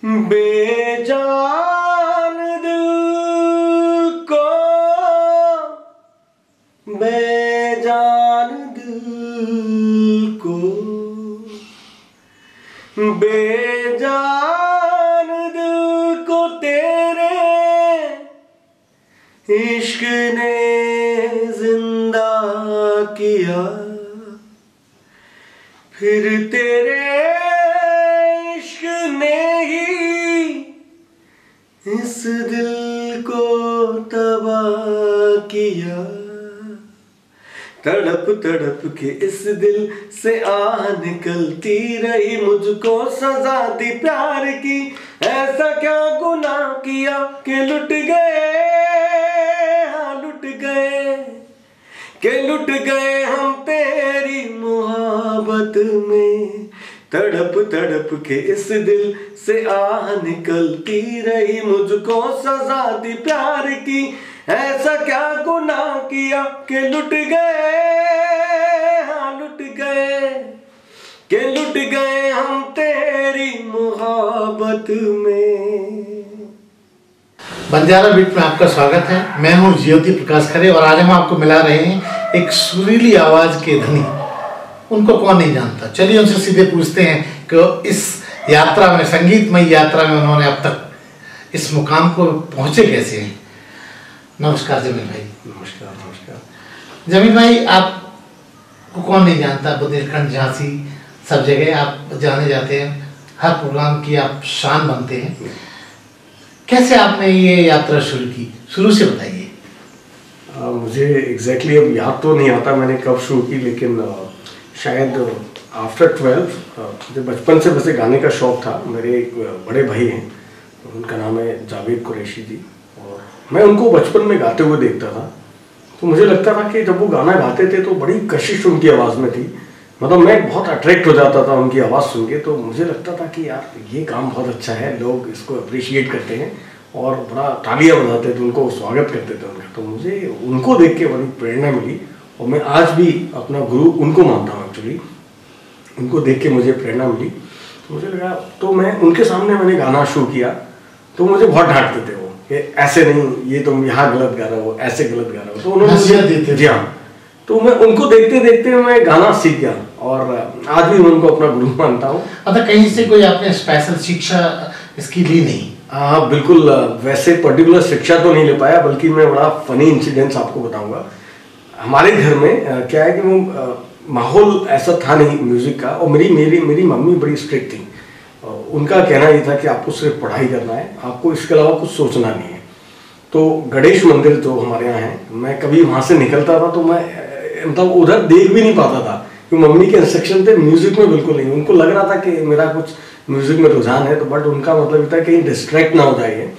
बेजान दिल को, बेजान दिल को, बेजान दिल को तेरे इश्क ने जिंदा किया। फिर तेरे इश्क ने ही इस दिल को तबाह किया। तड़प तड़प के इस दिल से आह निकलती रही, मुझको सजा दी प्यार की। ऐसा क्या गुनाह किया कि लुट गए, हाँ लुट गए, कि लुट गए हम तेरी मोहब्बत में। तड़प तड़प के इस दिल से आह निकलती रही, मुझको सजा दी प्यार की। ऐसा क्या गुनाह किया कि लुट गए, हाँ लुट गए, कि लुट गए हम तेरी मोहब्बत में। बंजारा बीट में आपका स्वागत है। मैं हूं ज्योति प्रकाश खरे और आज हम आपको मिला रहे हैं एक सुरीली आवाज के धनी। उनको कौन नहीं जानता। चलिए उनसे सीधे पूछते हैं कि इस यात्रा में, संगीतमय यात्रा में, उन्होंने अब तक इस मुकाम को पहुंचे कैसे हैं। नमस्कार जमील भाई। नमस्कार। नमस्कार जमील भाई, आपको कौन नहीं जानता। बुंदेलखंड, झांसी, सब जगह आप जाने जाते हैं। हर प्रोग्राम की आप शान बनते हैं। कैसे आपने ये यात्रा शुरू की, शुरू से बताइए। मुझे एग्जैक्टली अब याद तो नहीं आता मैंने कब शुरू की, लेकिन शायद आफ्टर 12 मुझे बचपन से वैसे गाने का शौक था। मेरे एक बड़े भाई हैं, उनका नाम है जावेद कुरैशी जी, और मैं उनको बचपन में गाते हुए देखता था। तो मुझे लगता था कि जब वो गाना गाते थे तो बड़ी कशिश उनकी आवाज़ में थी। मतलब मैं बहुत अट्रैक्ट हो जाता था उनकी आवाज़ सुन के। तो मुझे लगता था कि यार ये काम बहुत अच्छा है, लोग इसको अप्रिशिएट करते हैं और बड़ा तालियां बजाते थे, उनको स्वागत करते थे उनका। तो मुझे उनको देख के बड़ी प्रेरणा मिली और मैं आज भी अपना गुरु उनको मानता हूँ। एक्चुअली उनको देख के मुझे प्रेरणा मिली। तो मुझे लगा, तो मैं उनके सामने मैंने गाना शुरू किया। तो मुझे बहुत डांटते थे वो कि ऐसे नहीं, ये तुम यहाँ गलत गा रहे हो, ऐसे गलत गा रहे हो। तो उन्होंने, जी हाँ, तो मैं उनको देखते देखते मैं गाना सीख गया और आज भी मैं उनको अपना गुरु मानता हूँ। अच्छा, कहीं से कोई आपने स्पेशल शिक्षा इसकी ली नहीं? हाँ बिल्कुल, वैसे पर्टिकुलर शिक्षा तो नहीं ले पाया, बल्कि मैं बड़ा फनी इंसिडेंट्स आपको बताऊंगा। हमारे घर में क्या है कि वो माहौल ऐसा था नहीं म्यूजिक का, और मेरी मम्मी बड़ी स्ट्रिक्ट थी। उनका कहना ये था कि आपको सिर्फ पढ़ाई करना है, आपको इसके अलावा कुछ सोचना नहीं है। तो गणेश मंदिर जो हमारे यहाँ है, मैं कभी वहाँ से निकलता था तो मैं मतलब उधर देख भी नहीं पाता था, क्योंकि मम्मी के इंस्ट्रक्शन थे म्यूजिक में बिल्कुल नहीं। उनको लग रहा था कि मेरा कुछ म्यूजिक में रुझान है, तो बट उनका मतलब ये था कहीं डिस्ट्रैक्ट ना हो जाए,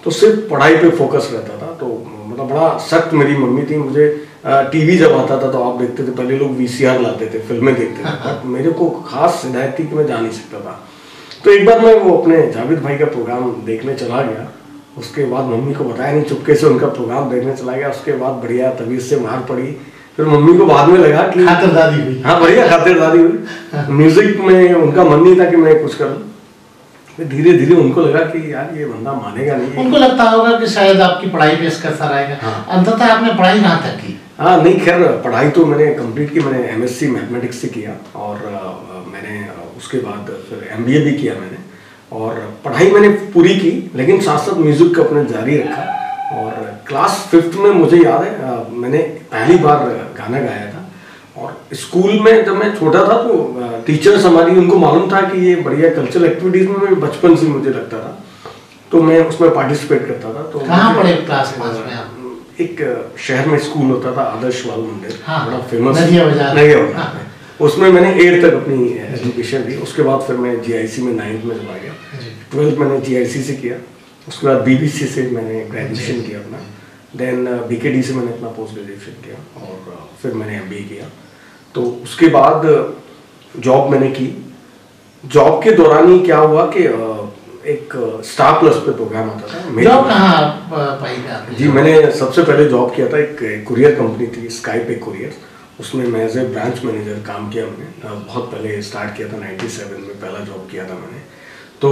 तो सिर्फ पढ़ाई पे फोकस रहता था। तो मतलब बड़ा सख्त मेरी मम्मी थी। मुझे टीवी जब आता था तो आप देखते थे, पहले लोग वीसीआर लाते थे, फिल्में देखते थे, बट मेरे को खास हिदायत थी कि मैं जा नहीं सकता था। तो एक बार मैं वो अपने जावेद भाई का प्रोग्राम देखने चला गया। उसके बाद मम्मी को बताया नहीं, चुपके से उनका प्रोग्राम देखने चला गया। उसके बाद बढ़िया तबीयत से मार पड़ी। फिर मम्मी को बाद में लगा कि खातिरदारी हुई। हाँ बढ़िया खातिरदारी हुई। म्यूजिक में उनका मन नहीं था कि मैं कुछ करूँ। फिर धीरे धीरे उनको लगा कि यार ये बंदा मानेगा नहीं। उनको लगता होगा कि शायद आपकी पढ़ाई पे इसका असर आएगा। हाँ। अंततः आपने पढ़ाई कहाँ तक की? हाँ नहीं, खैर पढ़ाई तो मैंने कंप्लीट की। मैंने एमएससी मैथमेटिक्स से किया और मैंने उसके बाद फिर एमबीए भी किया मैंने, और पढ़ाई मैंने पूरी की, लेकिन साथ साथ म्यूजिक का अपने जारी रखा। और क्लास 5th में मुझे याद है मैंने पहली बार गाना गाया था। और स्कूल में जब मैं छोटा था तो टीचर्स हमारी, उनको मालूम था कि ये बढ़िया कल्चरल एक्टिविटीज में मैं बचपन से मुझे लगता था, तो मैं उसमें पार्टिसिपेट करता था। तो कहाँ पढ़े क्लास 5 में आप? एक शहर में स्कूल होता था, आदर्श बाल मंदिर, हाँ, बड़ा फेमस, नदिया बाजार में। उसमें मैंने 8th तक अपनी एजुकेशन दी। उसके बाद फिर मैं जीआईसी में 9th में चला गया। 12th मैंने जीआईसी से किया। उसके बाद बीबीसी से मैंने ग्रेजुएशन किया अपना। देन बीकेडी से मैंने अपना पोस्ट ग्रेजुएशन किया और फिर मैंने एमबीए किया। तो उसके बाद जॉब मैंने की। जॉब के दौरान ही क्या हुआ कि एक स्टार प्लस पे प्रोग्राम आता था। जॉब कहाँ पाई आपने? जी, मैंने सबसे पहले जॉब किया था, एक कुरियर कंपनी थी स्काई पे कुरियर। उसमें मैं एज ए ब्रांच मैनेजर काम किया। मैंने बहुत पहले स्टार्ट किया था, 97 में पहला जॉब किया था मैंने। तो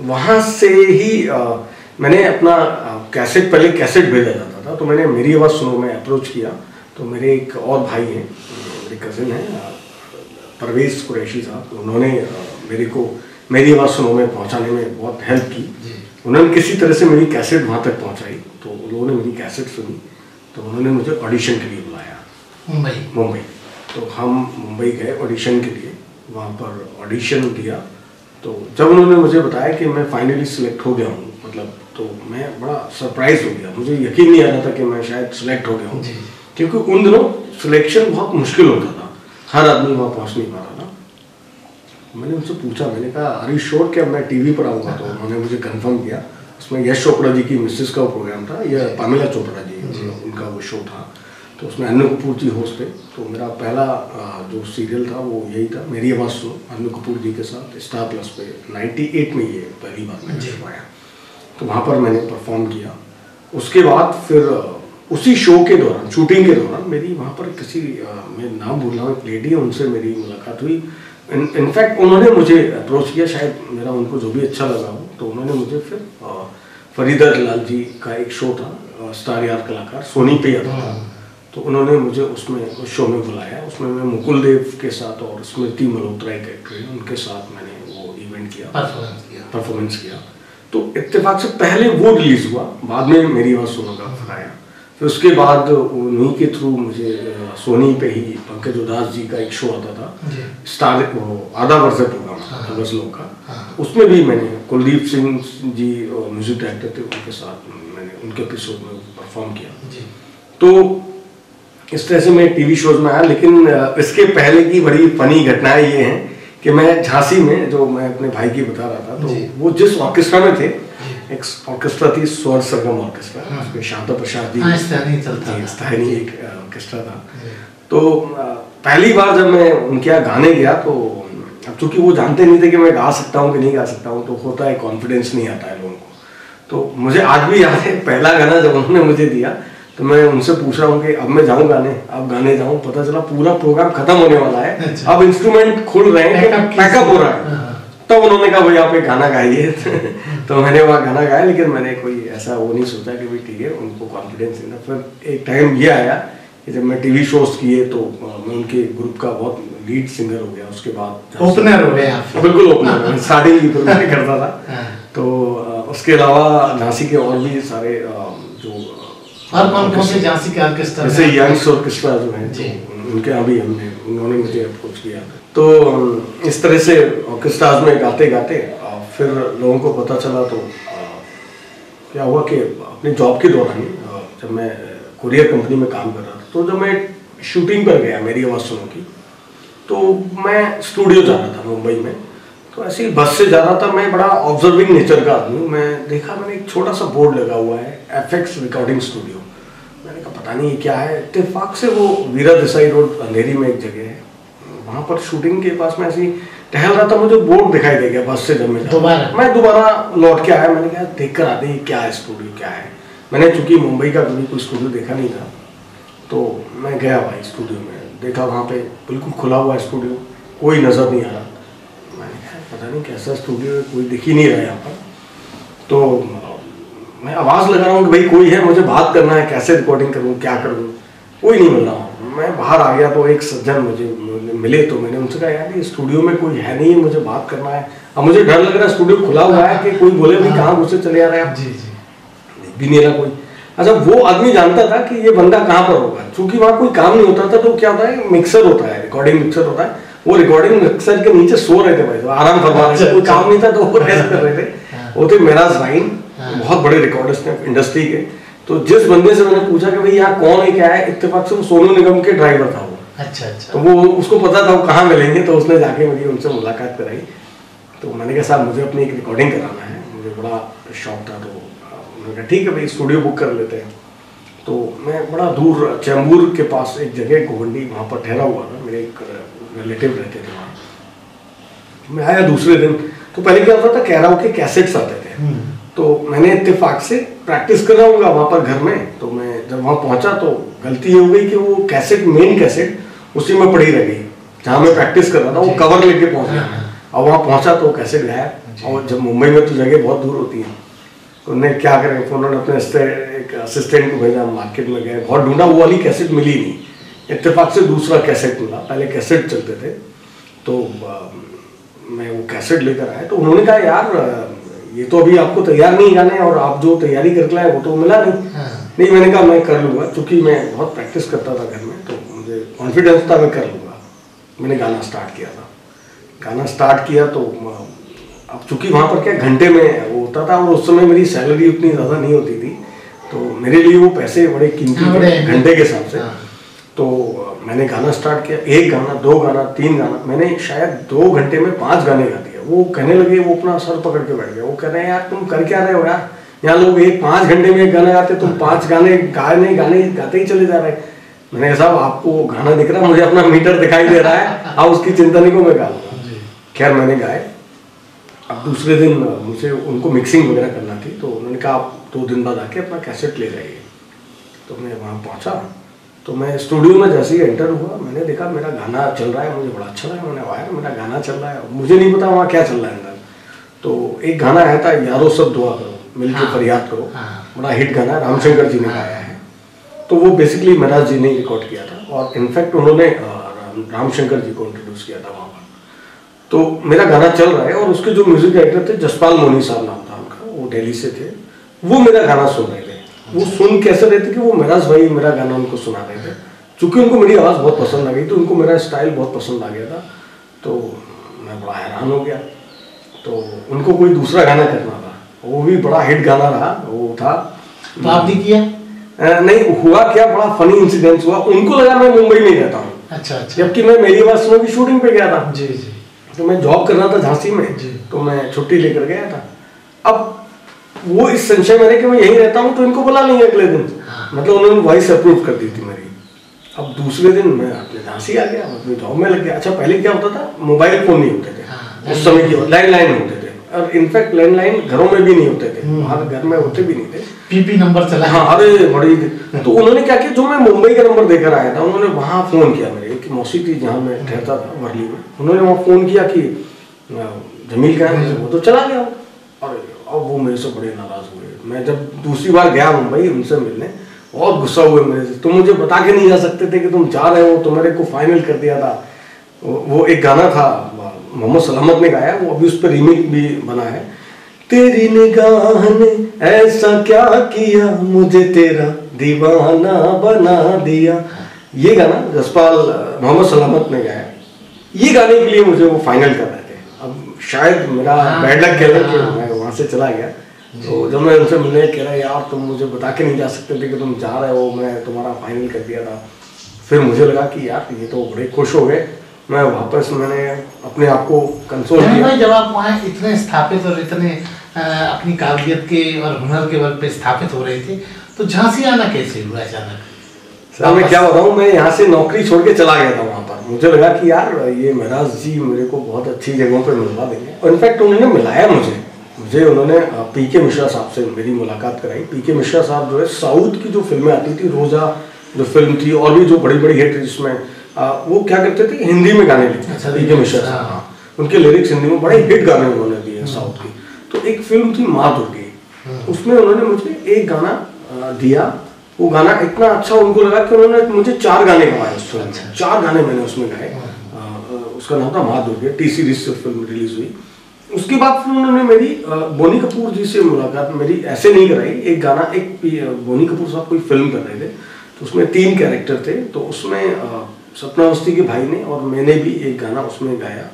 वहाँ से ही मैंने अपना कैसेट, पहले कैसेट भेजा जाता था, तो मैंने मेरी आवाज़ सुनो में अप्रोच किया। तो मेरे एक और भाई हैं, मेरे कज़न हैं परवेज़ कुरैशी साहब, तो उन्होंने मेरे को मेरी आवाज़ सुनो में पहुँचाने में बहुत हेल्प की। उन्होंने किसी तरह से मेरी कैसेट वहाँ तक पहुँचाई, तो उन लोगों ने मेरी कैसेट सुनी, तो उन्होंने मुझे ऑडिशन के लिए बुलाया मुंबई। तो हम मुंबई गए ऑडिशन के लिए, वहाँ पर ऑडिशन दिया। तो जब उन्होंने मुझे बताया कि मैं फाइनली सिलेक्ट हो गया हूँ, मतलब, तो मैं बड़ा सरप्राइज हो गया। मुझे यकीन नहीं आ रहा था कि मैं शायद सिलेक्ट हो गया हूँ, क्योंकि उन दिनों सिलेक्शन बहुत मुश्किल होता था, हर आदमी वहाँ पहुँच नहीं पा रहा था। मैंने उनसे पूछा, मैंने कहा अरे श्योर कि मैं टीवी पर आऊँगा? तो उन्होंने मुझे कंफर्म किया। उसमें यश चोपड़ा जी की मिसेस का प्रोग्राम था, यह पामेला चोपड़ा जी उनका वो शो था, तो उसमें अनु कपूर जी होस्ट थे। तो मेरा पहला जो सीरियल था वो यही था, मेरी आवाज़ सुनो, अनु कपूर जी के साथ स्टार प्लस पे 98 में ये पहली बार मैंने करवाया। तो वहाँ पर मैंने परफॉर्म किया। उसके बाद फिर उसी शो के दौरान, शूटिंग के दौरान, मेरी वहाँ पर किसी, मैं नाम भूल रहा हूँ, एक लेडी है, उनसे मेरी मुलाकात हुई। इनफैक्ट उन्होंने मुझे अप्रोच किया, शायद मेरा उनको जो भी अच्छा लगा हो, तो उन्होंने मुझे फिर फरीदा लाल जी का एक शो था स्टार यार कलाकार, सोनी पे आता था, तो उन्होंने मुझे उसमें उस शो में बुलाया। उसमें मैं मुकुल देव के साथ और स्मृति मल्होत्रा एक एक्टर है, उनके साथ मैंने वो इवेंट किया, परफॉर्मेंस किया। तो इत्तेफाक से पहले वो रिलीज हुआ, बाद में मेरी आवाज़ सुनो का आया। फिर उसके बाद उन्हीं के थ्रू मुझे सोनी पे ही पंकज उदास जी का एक शो आता था, स्टार, वो आधा वर्षे प्रोग्राम था गज़लों का, उसमें भी मैंने कुलदीप सिंह जी म्यूजिक डायरेक्टर थे, उनके साथ मैंने उनके एपिसोड में परफॉर्म किया। तो इस तरह से मैं टीवी शोज में आया। लेकिन इसके पहले की बड़ी फनी घटनाएं ये हैं कि मैं झांसी में, जो मैं अपने भाई की बता रहा था, तो वो जिस ऑर्केस्ट्रा में थे, एक ऑर्केस्ट्रा थी स्वर सरगम ऑर्केस्ट्रा, उसमें शांता प्रसाद जी स्थानीय एक ऑर्केस्ट्रा था। तो पहली बार जब मैं उनके यहाँ गाने गया, तो अब चूंकि वो जानते नहीं थे कि मैं गा सकता हूँ कि नहीं गा सकता हूँ, तो होता है कॉन्फिडेंस नहीं आता है लोगों को। तो मुझे आज भी याद है, पहला गाना जब उन्होंने मुझे दिया, तो मैं उनसे पूछ रहा हूँ कि अब मैं जाऊँ गाने, अब गाने जाऊँ, पता चला पूरा प्रोग्राम खत्म होने वाला है, अब इंस्ट्रूमेंट खुल रहे हैं, पैकअप हो रहा है। तब उन्होंने कहा भाई आप एक गाना गाइए। तो मैंने वहाँ गाना गाया, लेकिन मैंने कोई ऐसा वो नहीं सोचा कि भाई ठीक है, उनको कॉन्फिडेंस है ना। फिर एक टाइम ये आया कि जब मैं टीवी शोज किए, तो मैं उनके ग्रुप का बहुत लीड सिंगर हो गया। उसके बाद ओपनर हो गया, बिल्कुल ओपनर, स्टार्टिंग की मैं करता था। तो उसके अलावा झांसी के और भी सारे जो और कौन से झांसी के ऑर्केस्ट्रा, जैसे यंग्स ऑर्केस्ट्रा जो है, उनके यहाँ भी उन्होंने मुझे अप्रोच किया। तो इस तरह से ऑर्केस्ट्राज में गाते गाते फिर लोगों को पता चला। तो क्या हुआ कि अपने जॉब के दौरान, जब मैं कुरियर कंपनी में काम कर रहा था, तो जब मैं शूटिंग पर गया मेरी आवाज़ सुनो की, तो मैं स्टूडियो जा रहा था मुंबई में। तो ऐसे ही बस से जा रहा था, मैं बड़ा ऑब्जर्विंग नेचर का आदमी हूँ। मैं देखा, मैंने एक छोटा सा बोर्ड लगा हुआ है, एफएक्स रिकॉर्डिंग स्टूडियो। मैंने कहा पता नहीं क्या है। इत्तेफाक से वो वीरा देसाई रोड अंधेरी में एक जगह है, वहाँ पर शूटिंग के पास में ऐसे ही टहल रहा था, मुझे बोर्ड दिखाई दे गया बस से। जब मैं दोबारा लौट के आया, मैंने कहा देख कर आते क्या है स्टूडियो, क्या है। मैंने चूंकि मुंबई का कभी कोई स्टूडियो देखा नहीं था, तो मैं गया भाई स्टूडियो में, देखा वहाँ पे बिल्कुल खुला हुआ स्टूडियो, कोई नज़र नहीं आ रहा। मैंने कहा पता नहीं कैसा स्टूडियो है, कोई दिख ही नहीं रहा यहाँ पर। तो मैं आवाज़ लगा रहा हूँ कि भाई कोई है, मुझे बात करना है, कैसे रिकॉर्डिंग करूँ, क्या करूँ, कोई नहीं मिल रहा। मैं बाहर आ गया, तो एक सज्जन मुझे मिले, तो मैंने उनसे कहा यार ये स्टूडियो में कोई है नहीं है, मुझे बात करना है। अब मुझे डर लग रहा है, स्टूडियो खुला हुआ है कि कोई बोले भाई कहाँ घुसे चले आ रहे हैं आप, भी नहीं रहा कोई। अच्छा, वो आदमी जानता था कि ये बंदा कहाँ पर होगा, क्योंकि वहाँ कोई काम नहीं होता था। तो क्या होता है, मिक्सर होता है, रिकॉर्डिंग मिक्सर होता है, वो रिकॉर्डिंग मिक्सर के नीचे सो रहे थे भाई, तो आराम फरमा रहे थे, कोई काम नहीं था, तो वो रेस्ट कर रहे थे। वो थे मेराज राइन, बहुत बड़े रिकॉर्डिस्ट हैं इंडस्ट्री के। तो जिस बंदे से मैंने पूछा कि भाई यहाँ कौन है, क्या है, इत्तेफाक से वो सोनू निगम के ड्राइवर था वो। अच्छा। तो वो उसको पता था वो कहाँ मिलेंगे, तो उसने जाके मेरी उनसे मुलाकात कराई। तो मैंने कहा साहब मुझे अपनी एक रिकॉर्डिंग कराना है, मुझे बड़ा शौक था। तो उन्होंने कहा ठीक है भाई स्टूडियो बुक कर लेते हैं। तो मैं बड़ा दूर चैम्बूर के पास एक जगह गोवंडी, वहाँ पर ठहरा हुआ था, मेरे एक रिलेटिव रहते थे वहाँ। मैं आया दूसरे दिन, तो पहले क्या होता था, कैराओके कैसेट्स आते थे। तो मैंने इत्तेफाक से प्रैक्टिस कर रहा हूँ वहाँ पर घर में। तो मैं जब वहाँ पहुँचा, तो गलती ये हो गई कि वो कैसेट, मेन कैसेट उसी में पड़ी रह गई, जहाँ मैं प्रैक्टिस कर रहा था, वो कवर लेके पहुँच गया। और वहाँ पहुँचा तो कैसेट गायब। और जब मुंबई में तो जगह बहुत दूर होती है, तो उन्हें क्या करें, फिर उन्होंने अपने एक असिस्टेंट को भेजा, मार्केट में गए, बहुत ढूंढा, वो वाली कैसेट मिली नहीं, इत्तेफाक से दूसरा कैसेट मिला, पहले कैसेट चलते थे, तो मैं वो कैसेट लेकर आया, तो उन्होंने कहा यार ये तो अभी आपको तैयार नहीं गाने, और आप जो तैयारी करके लाए वो तो मिला नहीं। नहीं, मैंने कहा मैं कर लूँगा, क्योंकि मैं बहुत प्रैक्टिस करता था घर में, तो मुझे कॉन्फिडेंस था मैं कर लूँगा। मैंने गाना स्टार्ट किया था, गाना स्टार्ट किया तो अब चूँकि वहाँ पर क्या घंटे में वो होता था, और उस समय मेरी सैलरी उतनी ज़्यादा नहीं होती थी, तो मेरे लिए वो पैसे बड़े कीमती थे घंटे के हिसाब से। तो मैंने गाना स्टार्ट किया, 1 गाना, 2 गाना, 3 गाना, मैंने शायद 2 घंटे में 5 गाने गा दिए। वो कहने लगे, वो अपना सर पकड़ के बैठ गए, वो कह रहे हैं यार तुम कर क्या रहे हो यार, यहाँ लोग 5 घंटे में 1 गाना गाते, तुम 5 गाने गाते ही चले जा रहे। मैंने कहा साहब आपको गाना दिख रहा है, मुझे अपना मीटर दिखाई दे रहा है, आप उसकी चिंता नहीं को मैं गा लूँगा। खैर मैंने गाए। अब दूसरे दिन मुझे उनको मिक्सिंग वगैरह करना थी, तो उन्होंने कहा आप 2 दिन बाद आके अपना कैसेट ले जाइए। तो मैं वहाँ पहुँचा, तो मैं स्टूडियो में जैसे ही एंटर हुआ, मैंने देखा मेरा गाना चल रहा है, मुझे बड़ा अच्छा लगा, मैंने वायर मेरा गाना चल रहा है, मुझे नहीं पता वहाँ क्या चल रहा है अंदर। तो एक गाना आया था, यारो सब दुआ करो मिलके फरियाद करो, बड़ा हिट गाना, रामशंकर जी ने गाया है। तो वो बेसिकली महराज जी ने रिकॉर्ड किया था, और इनफैक्ट उन्होंने रामशंकर जी को इंट्रोड्यूस किया था वहाँ पर। तो मेरा गाना चल रहा है, और उसके जो म्यूजिक डायरेक्टर थे, जसपाल मोनी साहब नाम था उनका, वो दिल्ली से थे, वो मेरा गाना सुन रहे थे। वो सुन कैसे रहे थे कि वो महराज भाई मेरा गाना उनको सुना रहे थे, चूंकि उनको मेरी आवाज़ बहुत पसंद आ गई, तो उनको मेरा स्टाइल बहुत पसंद आ गया था। तो मैं बड़ा हैरान हो गया। तो उनको कोई दूसरा गाना करना था, वो भी बड़ा हिट गाना रहा, वो था। तो आपने किया? नहीं हुआ क्या, बड़ा फनी इंसिडेंस हुआ। उनको लगा मैं मुंबई में रहता हूँ, अच्छा, जबकि मैं मेरी आवाज़ सुनो की शूटिंग पे गया था। जी जी। तो मैं जॉब कर रहा था झांसी में, तो मैं छुट्टी लेकर गया था। अब वो इस संशय में कि मैं यहीं रहता हूँ, तो इनको बुला लेंगे अगले दिन। मतलब उन्होंने वॉइस अप्रूव कर दी थी मेरी। अब दूसरे दिन मैं अपने झांसी आ गया, अपनी जॉब में लग गया। अच्छा पहले क्या होता था, मोबाइल फोन नहीं होते थे उस समय की, लैंडलाइन होते थे, और इनफैक्ट लैंडलाइन घरों में भी नहीं होते थे, वहाँ घर में होते भी नहीं थे, पीपी नंबर चला। हाँ, अरे बड़ी। तो उन्होंने क्या किया, जो मैं मुंबई का नंबर देकर आया था, उन्होंने वहाँ फोन किया, मेरे एक मौसी थी जहाँ मैं ठहरता था वर्ली में, उन्होंने वहाँ फोन किया कि जमील का है, वो तो चला गया। और अब वो मेरे से बड़े नाराज हुए। मैं जब दूसरी बार गया मुंबई उनसे मिलने, बहुत गुस्सा हुए मेरे से, तुम मुझे बता के नहीं जा सकते थे कि तुम जा रहे हो, तो मेरे को फाइनल कर दिया था। वो एक गाना था मोहम्मद सलामत ने गाया, वो अभी उस पर रीमेक भी बना है, तेरी निगाह ने ऐसा क्या किया मुझे तेरा दीवाना बना दिया। ये गाना जसपाल मोहम्मद सलामत ने गाया। ये गाने के लिए मुझे वो फाइनल कर रहे थे। अब शायद मेरा बैड लक कह रहा कि मैं वहाँ से चला गया। तो जब मैं उनसे मिलने कह रहा यार तुम मुझे बता के नहीं जा सकते थे कि तुम जा रहे हो, मैं तुम्हारा फाइनल कर दिया था। फिर मुझे लगा कि यार ये तो बड़े खुश हो गए। मैं वापस मैंने अपने आप को कंसोल किया। जब आप वहाँ इतने स्थापित और इतने अपनी काबिलियत के और हुनर के बल पे स्थापित हो रहे थे, तो झांसी आना कैसे हुआ अचानक? सर मैं क्या बताऊँ, मैं यहाँ से नौकरी छोड़ के चला गया था वहाँ पर। मुझे लगा कि यार ये महराज जी मेरे को बहुत अच्छी जगहों पर मिलवा देंगे, और इनफैक्ट उन्होंने मिलाया मुझे उन्होंने पीके मिश्रा साहब से मेरी मुलाकात कराई। पीके मिश्रा साहब जो है साउथ की जो फिल्में आती थी, रोजा जो फिल्म थी और भी जो बड़ी बड़ी हिट जिसमें वो क्या करते थे, हिंदी में गाने लिखते थे। पीके मिश्रा साहब, हाँ, उनके लिरिक्स हिंदी में बड़े हिट गाने उन्होंने दिए साउथ की। तो एक फिल्म थी माँ दुर्गी, उसमें उन्होंने मुझे एक गाना दिया। वो गाना इतना अच्छा उनको लगा कि उन्होंने मुझे 4 गाने गवाए उस फिल्म में। 4 गाने मैंने उसमें गाए। उसका नाम था माँ दुर्गी, टी सीरीज से फिल्म रिलीज हुई। उसके बाद फिर उन्होंने मेरी बोनी कपूर जी से मुलाकात मेरी ऐसे नहीं कराई। एक गाना, एक बोनी कपूर साहब कोई फिल्म कर रहे थे, तो उसमें 3 कैरेक्टर थे, तो उसमें सपना अवस्थी के भाई ने और मैंने भी एक गाना उसमें गाया।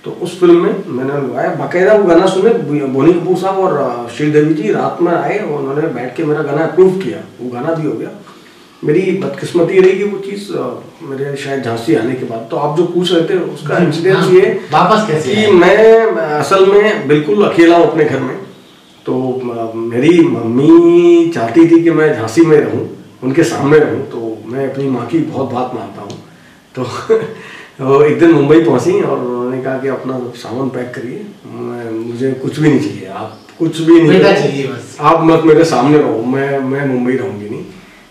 तो उस फिल्म में मैंने गाया बाकायदा। वो गाना सुने बोनी कपूर साहब और श्रीदेवी जी रात में आए और उन्होंने बैठ के मेरा गाना अप्रूव किया। वो गाना भी हो गया। मेरी बदकिस्मती रही कि वो चीज़ मेरे शायद झांसी आने के बाद। तो आप जो पूछ रहे थे उसका इंसिडेंस ये वापस कैसे कि मैं असल में बिल्कुल अकेला हूँ अपने घर में। तो मेरी मम्मी चाहती थी कि मैं झांसी में रहूँ, उनके सामने रहूँ। तो मैं अपनी माँ की बहुत बात मानता हूँ। तो एक दिन मुंबई पहुँची और उन्होंने कहा कि अपना सामान पैक करिए, मुझे कुछ भी नहीं चाहिए, आप कुछ भी नहीं चाहिए, बस आप मत मेरे सामने रहो, मैं मुंबई रहूँगी नहीं।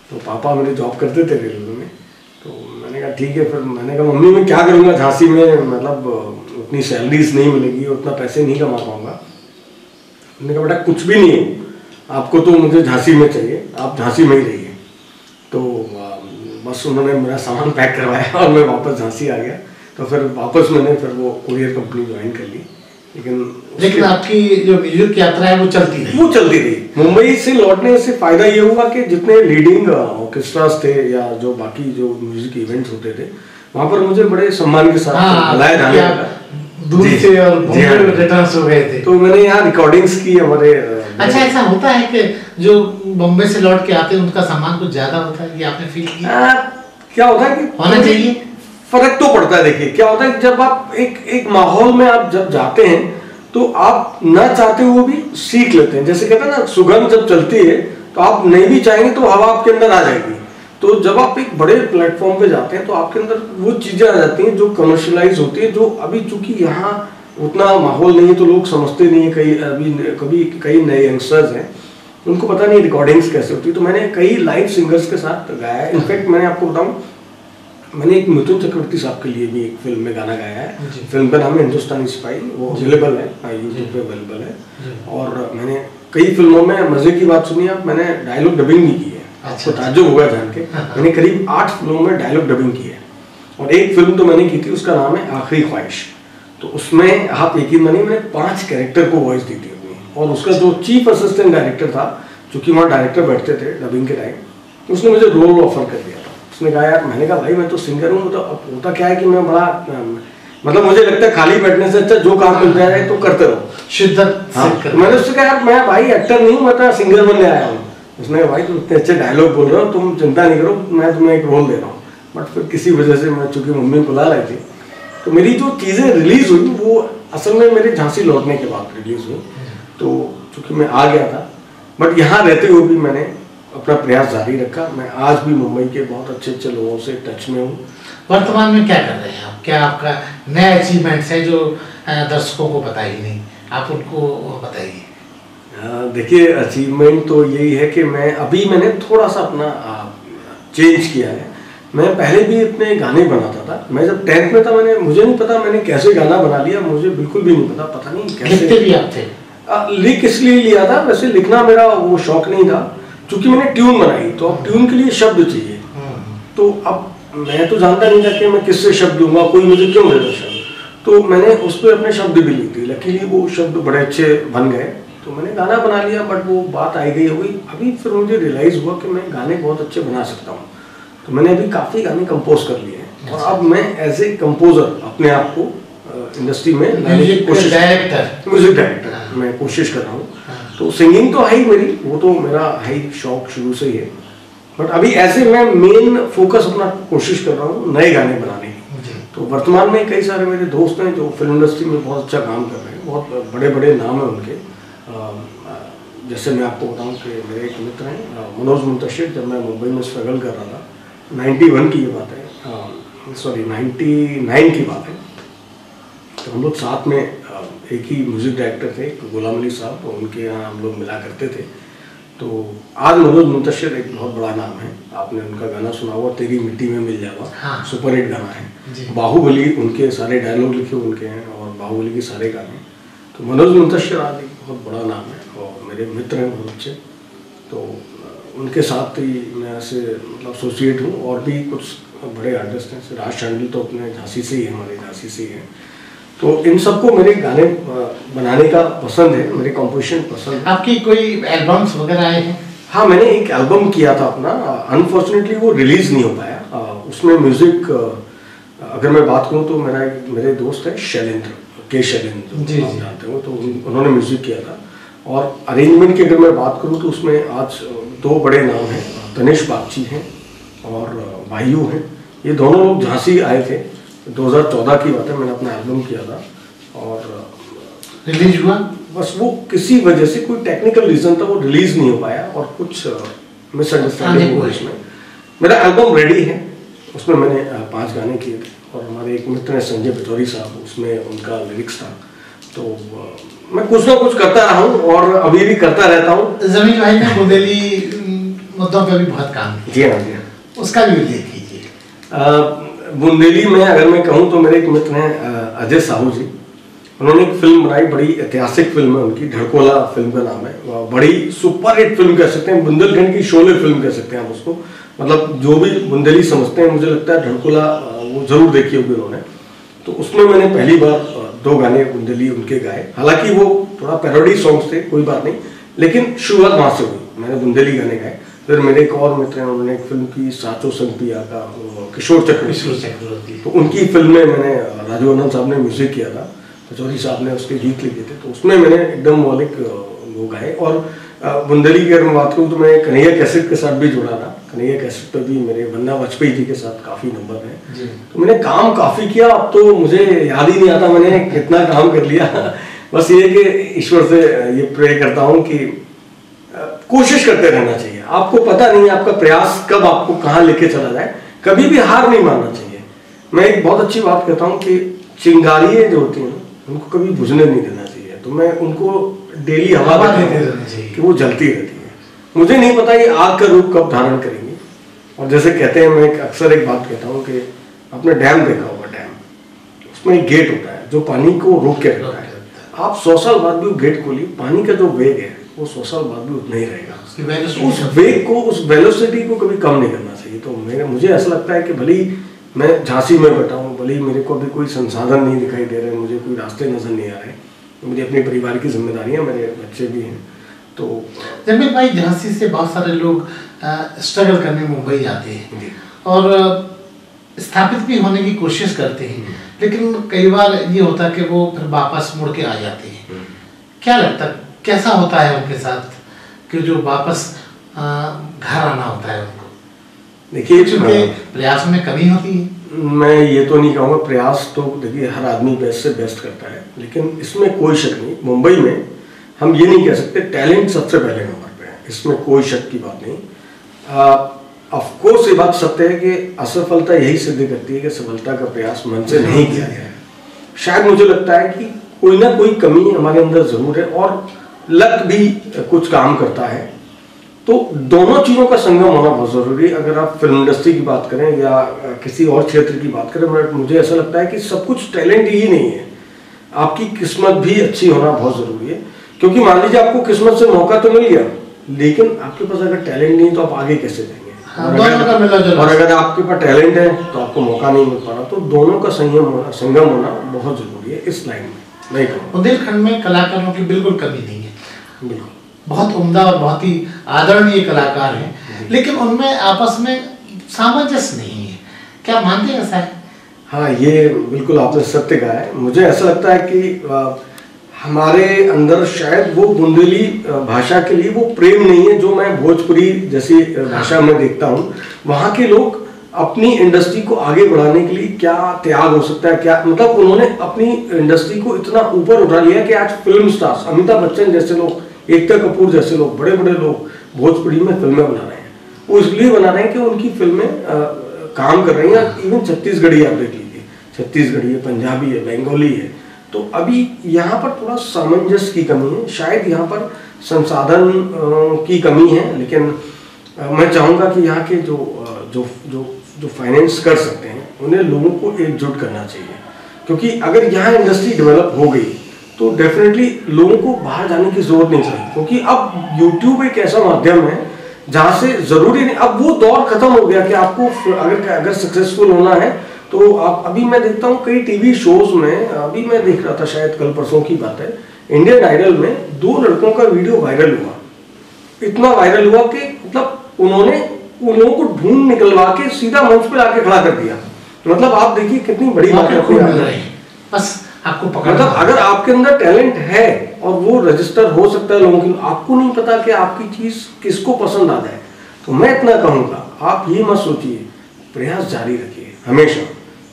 तो पापा मेरे जॉब करते थे रेलवे में। तो मैंने कहा ठीक है। फिर मैंने कहा मम्मी मैं क्या करूँगा झांसी में, मतलब उतनी सैलरीज नहीं मिलेगी, उतना पैसे नहीं कमा पाऊँगा। मैंने कहा बेटा कुछ भी नहीं है, आपको तो मुझे झांसी में चाहिए, आप झांसी में ही रहिए। तो बस उन्होंने मेरा सामान पैक करवाया और मैं वापस झांसी आ गया। तो फिर वापस मैंने फिर वो कुरियर कंपनी ज्वाइन कर ली। लेकिन आपकी जो म्यूजिक यात्रा है वो चलती रही? वो चलती रही। मुंबई से लौटने से फायदा ये हुआ कि जितने लीडिंग ऑर्केस्ट्रास थे या जो बाकी जो म्यूजिक इवेंट्स होते थे वहाँ पर मुझे बड़े सम्मान के साथ बुलाया जाने लगा। दूर से और रिटर्न्स हो गए थे। तो मैंने यहाँ रिकॉर्डिंग्स की हमारे। अच्छा, ऐसा होता है कि जो बॉम्बे से लौट के आते हैं उनका सामान कुछ ज्यादा होता है, ये आपने फील किया? क्या होता है कि होना चाहिए, फर्क तो पड़ता है। देखिए क्या होता है जब आप एक माहौल में आप जब जाते हैं तो आप ना चाहते हुए भी सीख लेते हैं। जैसे कहते हैं ना, सुगंध जब चलती है तो आप नहीं भी चाहेंगे तो हवा आपके अंदर आ जाएगी। तो जब आप एक बड़े प्लेटफॉर्म पे जाते हैं तो आपके अंदर वो चीजें आ जाती हैं जो कमर्शियलाइज होती है, जो अभी चूंकि यहाँ उतना माहौल नहीं है तो लोग समझते नहीं है। कई नए यंगस्टर्स हैं, उनको पता नहीं रिकॉर्डिंग्स कैसे होती है। तो मैंने कई लाइव सिंगर्स के साथ गाया। इनफैक्ट मैंने आपको बताऊं, मैंने एक मिथुन चक्रवर्ती साहब के लिए भी एक फिल्म में गाना गाया है। फिल्म का नाम है हिंदुस्तानी सिपाही, वो अवेलेबल है यूट्यूब पे अवेलेबल है। और मैंने कई फिल्मों में मजे की बात सुनी आप, मैंने डायलॉग डबिंग भी की है। आपको ताज्जुब होगा जान के, मैंने करीब 8 फिल्मों में डायलॉग डबिंग की है। और एक फिल्म तो मैंने की थी, उसका नाम है आखिरी ख्वाहिश। तो उसमें आप यकीन मानिए मैंने 5 कैरेक्टर को वॉइस दी थी अपनी। और उसका जो चीफ असिस्टेंट डायरेक्टर था, चूंकि वहाँ डायरेक्टर बैठते थे डबिंग के टाइम, उसने मुझे रोल ऑफर कर दिया था। उसने कहा यार, मैंने कहा भाई मैं तो सिंगर हूँ, तो अब होता क्या है कि मैं बड़ा मतलब मुझे लगता है खाली बैठने से अच्छा जो काम मिल जाए तो करते रहो शिद्दत। हाँ, मैंने उससे कहा यार मैं भाई एक्टर नहीं हूँ, मैं तो सिंगर बनने आया हूँ। उसने कहा भाई तुम इतने अच्छे डायलॉग बोल रहे हो, तुम चिंता नहीं करो, मैं तुम्हें एक रोल दे रहा हूँ। बट फिर किसी वजह से मैं, चूंकि मम्मी बुला रही थी, तो मेरी जो चीज़ें रिलीज हुई वो असल में मेरे झांसी लौटने के बाद रिलीज हुई। तो चूंकि मैं आ गया था, बट यहाँ रहते हुए भी मैंने अपना प्रयास जारी रखा। मैं आज भी मुंबई के बहुत अच्छे अच्छे लोगों से टच में हूँ। वर्तमान में क्या कर रहे हैं आप? क्या आपका नया अचीवमेंट्स है जो दर्शकों को पता ही नहीं, आप उनको बताइए। देखिए अचीवमेंट तो यही है कि मैंने थोड़ा सा अपना चेंज किया है। मैं पहले भी अपने गाने बनाता था। मैं जब 10th में था, मुझे नहीं पता मैंने कैसे गाना बना लिया, मुझे बिल्कुल भी नहीं पता नहीं कैसे। लिखते भी आप थे? लिख इसलिए लिया था, वैसे लिखना मेरा वो शौक नहीं था। चूंकि मैंने ट्यून बनाई तो अब ट्यून के लिए शब्द चाहिए। तो अब मैं तो जानता नहीं था कि मैं किससे शब्द लूंगा, कोई मुझे क्यों देगा शब्द। तो मैंने उस पर अपने शब्द भी लिख दिए। लकीली वो शब्द बड़े अच्छे बन गए, तो मैंने गाना बना लिया। बट वो बात आई गई हो गई। अभी फिर मुझे रियलाइज हुआ कि मैं गाने बहुत अच्छे बना सकता हूँ। तो मैंने अभी काफ़ी गाने कंपोज कर लिए हैं। और अब मैं एज ए कंपोजर अपने आप को इंडस्ट्री में म्यूजिक डायरेक्टर मैं कोशिश कर रहा हूँ। तो सिंगिंग तो है ही मेरी, वो तो मेरा है ही शौक शुरू से ही है। बट अभी ऐसे मैं मेन फोकस अपना कोशिश कर रहा हूँ नए गाने बनाने की। तो वर्तमान में कई सारे मेरे दोस्त हैं जो फिल्म इंडस्ट्री में बहुत अच्छा काम कर रहे हैं, बहुत बड़े बड़े नाम हैं उनके। जैसे मैं आपको बताऊं कि मेरे एक मित्र हैं मनोज मुंतशिर। जब मैं मुंबई में स्ट्रगल कर रहा था, 91 की ये बात है, सॉरी 99 की बात है। तो हम लोग साथ में एक ही म्यूजिक डायरेक्टर थे, गुलाम अली साहब, तो उनके यहाँ हम लोग मिला करते थे। तो आज मनोज मुंतशिर एक बहुत बड़ा नाम है। आपने उनका गाना सुना हुआ, तेरी मिट्टी में मिल जाएगा। हाँ। सुपर हिट गाना है। बाहुबली उनके सारे डायलॉग लिखे उनके हैं और बाहुबली के सारे गाने। तो मनोज मुंतशिर आज एक बहुत बड़ा नाम है और मेरे मित्र हैं बहुत अच्छे। तो उनके साथ ही मैं ऐसे मतलब एसोसिएट हूँ। और भी कुछ बड़े आर्टिस्ट हैं, राज शांडिल तो अपने झांसी से ही है, हमारे झांसी से ही है। तो इन सबको मेरे गाने बनाने का पसंद है, मेरे कंपोजिशन पसंद है। आपकी कोई एल्बम्स वगैरह आए हैं? हाँ, मैंने एक एल्बम किया था अपना, अनफॉर्चुनेटली वो रिलीज नहीं हो पाया। उसमें म्यूजिक अगर मैं बात करूँ तो मेरे दोस्त है शैलेंद्र जो आप जानते हो, तो उन्होंने म्यूजिक किया था। और अरेंजमेंट की अगर मैं बात करूँ तो उसमें आज 2 बड़े नाम हैं, तनिष बागची हैं और वायु हैं। ये दोनों लोग झांसी आए थे। 2014 की बात है, मैंने अपना एल्बम किया था और रिलीज हुआ। बस वो किसी वजह से कोई टेक्निकल रीजन था, वो रिलीज नहीं हो पाया और कुछ मिसअंडरस्टैंडिंग हुई इसमें। मेरा एल्बम रेडी है, उसमें मैंने 5 गाने किए थे। और हमारे एक मित्र हैं संजय पिथौरी साहब, उसमें उनका लिरिक्स था। तो मैं कुछ ना कुछ करता रहा हूँ और अभी भी करता रहता हूँ। जमीन भाई ने बुंदेली मुद्दों पर भी बहुत काम किया। जी हाँ, जी हाँ, उसका भी उल्लेख कीजिए। बुंदेली में अगर मैं कहूँ तो मेरे एक मित्र हैं अजय साहू जी, उन्होंने एक फिल्म बनाई, बड़ी ऐतिहासिक फिल्म है उनकी, धड़कोला फिल्म का नाम है, बड़ी सुपर हिट फिल्म कह सकते हैं, बुंदेलखंड की शोले फिल्म कह सकते हैं आप उसको। मतलब जो भी बुंदेली समझते हैं, मुझे लगता है धड़कोला वो जरूर देखी होगी उन्होंने। तो उसमें मैंने पहली बार 2 गाने बुंदेली उनके गाए, हालांकि वो थोड़ा पैरोडी सॉन्ग्स थे, कोई बात नहीं, लेकिन शुरुआत वहां से हुई, मैंने बुंदेली गाने गाए। फिर मेरे एक और मित्र हैं, उन्होंने एक फिल्म की साचो संपिया का, किशोर चक्रवर्ती, तो उनकी फिल्म में मैंने, राजू आनंद साहब ने म्यूजिक किया था, पचौरी साहब ने उसके गीत लिखे थे, तो उसमें मैंने एकदम मौलिक वो गाए। और बुंदेली की अगर मैं बात करूँ तो मैं कन्हैया कैसेट के साथ भी जुड़ा था, कन्हैया कैसेट पे भी मेरे वन्ना वाजपेयी जी के साथ काफ़ी नंबर हैं, तो मैंने काम काफ़ी किया। अब तो मुझे याद ही नहीं आता मैंने कितना काम कर लिया। बस ये कि ईश्वर से ये प्रे करता हूँ कि कोशिश करते रहना चाहिए, आपको पता नहीं आपका प्रयास कब आपको कहाँ लेके चला जाए, कभी भी हार नहीं मानना चाहिए। मैं एक बहुत अच्छी बात कहता हूँ कि चिंगारियाँ जो होती हैं उनको कभी बुझने नहीं देना चाहिए, तो मैं उनको डेली हवा देते रहना चाहिए कि वो जलती रहती है। मुझे नहीं पता ये आग का रूप कब धारण करेंगी। और जैसे कहते हैं, मैं अक्सर एक बात कहता हूँ कि आपने डैम देखा होगा, डैम उसमें एक गेट होता है जो पानी को रोक के रखता है। आप 100 साल बाद भी वो गेट खोलिए, पानी का जो वेग है वो 100 साल बाद भी उतना ही रहेगा। उस वेग को, उस वेलोसिटी को कभी कम नहीं करना चाहिए। तो मुझे ऐसा लगता है कि भले ही मैं झांसी में बैठा हूँ, भले ही मेरे को अभी कोई संसाधन नहीं दिखाई दे रहे, मुझे कोई रास्ते नजर नहीं आ रहे, तो मुझे अपने परिवार की जिम्मेदारियां, मेरे बच्चे भी हैं। तो जमील भाई, झांसी से बहुत सारे लोग स्ट्रगल करने मुंबई आते हैं और स्थापित भी होने की कोशिश करते हैं, लेकिन कई बार ये होता है कि वो फिर वापस मुड़ के आ जाते हैं। क्या लगता है, कैसा होता है उनके साथ कि जो वापस घर आना होता है उनको? देखिए, क्योंकि प्रयास में कमी होती है। मैं ये तो नहीं कहूँगा, प्रयास तो देखिए हर आदमी बेस्ट से बेस्ट करता है, लेकिन इसमें कोई शक नहीं, मुंबई में हम ये नहीं कह सकते टैलेंट सबसे पहले नंबर पे है, इसमें कोई शक की बात नहीं। ऑफकोर्स ये बात सत्य है कि असफलता यही सिद्ध करती है कि सफलता का प्रयास मन से नहीं किया गया है। शायद मुझे लगता है कि कोई ना कोई कमी हमारे अंदर जरूर है और लक भी कुछ काम करता है। तो दोनों चीज़ों का संगम होना बहुत ज़रूरी है। अगर आप फिल्म इंडस्ट्री की बात करें या किसी और क्षेत्र की बात करें, मुझे ऐसा लगता है कि सब कुछ टैलेंट ही नहीं है, आपकी किस्मत भी अच्छी होना बहुत ज़रूरी है। क्योंकि मान लीजिए आपको किस्मत से मौका तो मिल गया, लेकिन आपके पास अगर टैलेंट नहीं तो आप आगे कैसे जाएंगे? और अगर आपके पास टैलेंट है तो आपको मौका नहीं मिल पा रहा। तो दोनों का संगम होना बहुत ज़रूरी है इस लाइन में। नहीं कहूँगा बुंदेलखंड में कलाकारों की बिल्कुल कमी नहीं है, बिल्कुल बहुत उम्दा और बहुत ही आदरणीय कलाकार हैं, लेकिन उनमें आपस में सामंजस्य नहीं है। क्या मानते हैं ऐसा है? हाँ, ये बिल्कुल आपने सत्य कहा है। मुझे ऐसा लगता है कि हमारे अंदर शायद वो बुंदेली भाषा के लिए वो प्रेम नहीं है जो मैं भोजपुरी जैसी भाषा में देखता हूँ। वहाँ के लोग अपनी इंडस्ट्री को आगे बढ़ाने के लिए क्या त्याग हो सकता है, क्या मतलब उन्होंने अपनी इंडस्ट्री को इतना ऊपर उठा लिया कि आज फिल्म स्टार्स, अमिताभ बच्चन जैसे लोग, एकता कपूर जैसे लोग, बड़े बड़े लोग भोजपुरी में फिल्में बना रहे हैं। वो इसलिए बना रहे हैं कि उनकी फिल्में काम कर रही हैं। इवन छत्तीसगढ़ी आप देख लीजिए, छत्तीसगढ़ी है, पंजाबी है, बंगाली है। तो अभी यहाँ पर थोड़ा सामंजस्य की कमी है, शायद यहाँ पर संसाधन की कमी है। लेकिन मैं चाहूँगा कि यहाँ के जो फाइनेंस कर सकते हैं उन्हें लोगों को एकजुट करना चाहिए, क्योंकि अगर यहाँ इंडस्ट्री डेवलप हो गई तो डेफिनेटली लोगों को बाहर जाने की जरूरत नहीं चाहिए। क्योंकि अब यूट्यूब एक ऐसा माध्यम है जहाँ से जरूरी नहीं, अब वो दौर खत्म हो गया कि आपको अगर सक्सेसफुल होना है तो आप, अभी मैं देखता हूँ कई टीवी शोज में, अभी मैं देख रहा था शायद कल परसों की बात है, इंडियन आइडल में 2 लड़कों का वीडियो वायरल हुआ। इतना वायरल हुआ कि मतलब उन्होंने उन लोगों को ढूंढ निकलवा के सीधा मंच पे आके खड़ा कर दिया। मतलब आप देखिए कितनी बड़ी बात है। बस आपको पकड़ना, मतलब अगर आपके अंदर टैलेंट है और वो रजिस्टर हो सकता है लोगों की, आपको नहीं पता कि आपकी चीज किसको पसंद आ जाए, तो मैं इतना कहूँगा आप ये मत सोचिए, प्रयास जारी रखिए हमेशा।